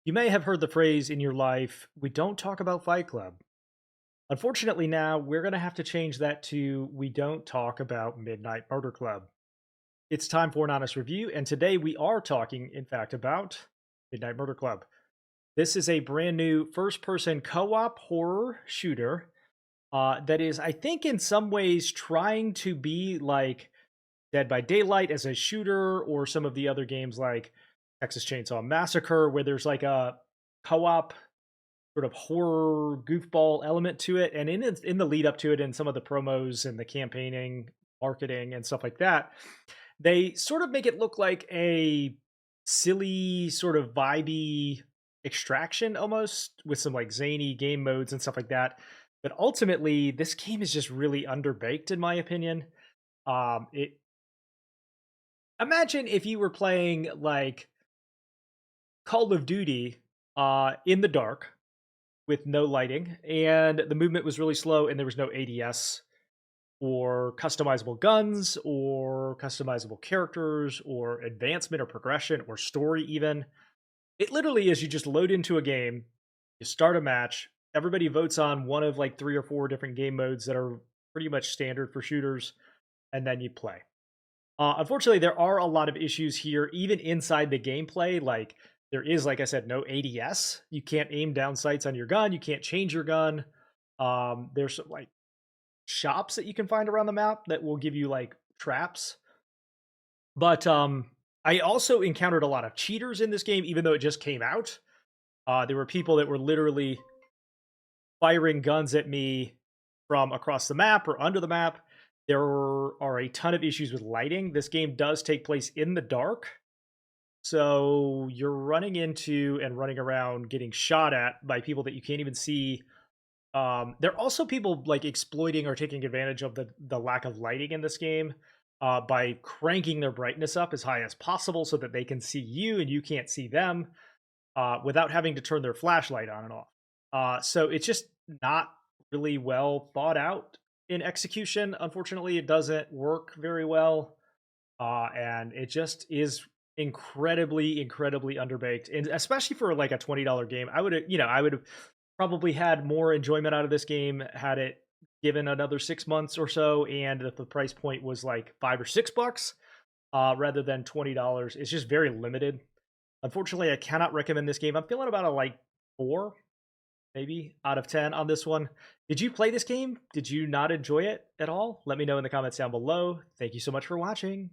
You may have heard the phrase in your life, we don't talk about Fight Club. Unfortunately, now we're going to have to change that to we don't talk about Midnight Murder Club. It's time for an honest review, and today we are talking, in fact, about Midnight Murder Club. This is a brand new first person co op horror shooter that is, I think, in some ways trying to be like Dead by Daylight as a shooter or some of the other games like Texas Chainsaw Massacre, where there's like a co op sort of horror goofball element to it. And in the lead up to it, and some of the promos and the campaigning, marketing, and stuff like that, they sort of make it look like a silly, sort of vibey extraction almost with some like zany game modes and stuff like that. But ultimately, this game is just really underbaked, in my opinion. It Imagine if you were playing like Call of Duty in the dark with no lighting, and the movement was really slow, and there was no ADS or customizable guns or customizable characters or advancement or progression or story even. It literally is you just load into a game, you start a match, everybody votes on one of like 3 or 4 different game modes that are pretty much standard for shooters, and then you play. Unfortunately, there are a lot of issues here, even inside the gameplay. Like, there is, like I said, no ADS. You can't aim down sights on your gun. You can't change your gun. There's some like shops that you can find around the map that will give you like traps. But I also encountered a lot of cheaters in this game, even though it just came out. There were people that were literally firing guns at me from across the map or under the map. There are a ton of issues with lighting. This game does take place in the dark. So you're running into and running around getting shot at by people that you can't even see. There are also people like exploiting or taking advantage of the lack of lighting in this game by cranking their brightness up as high as possible so that they can see you and you can't see them without having to turn their flashlight on and off. So it's just not really well thought out in execution. Unfortunately, it doesn't work very well, and it just is incredibly underbaked, and especially for like a $20 game. I would have probably had more enjoyment out of this game had it given another 6 months or so, and if the price point was like $5 or $6 rather than $20. It's just very limited. Unfortunately, I cannot recommend this game. I'm feeling about a like 4 maybe out of 10 on this one. Did you play this game? Did you not enjoy it at all? Let me know in the comments down below. Thank you so much for watching.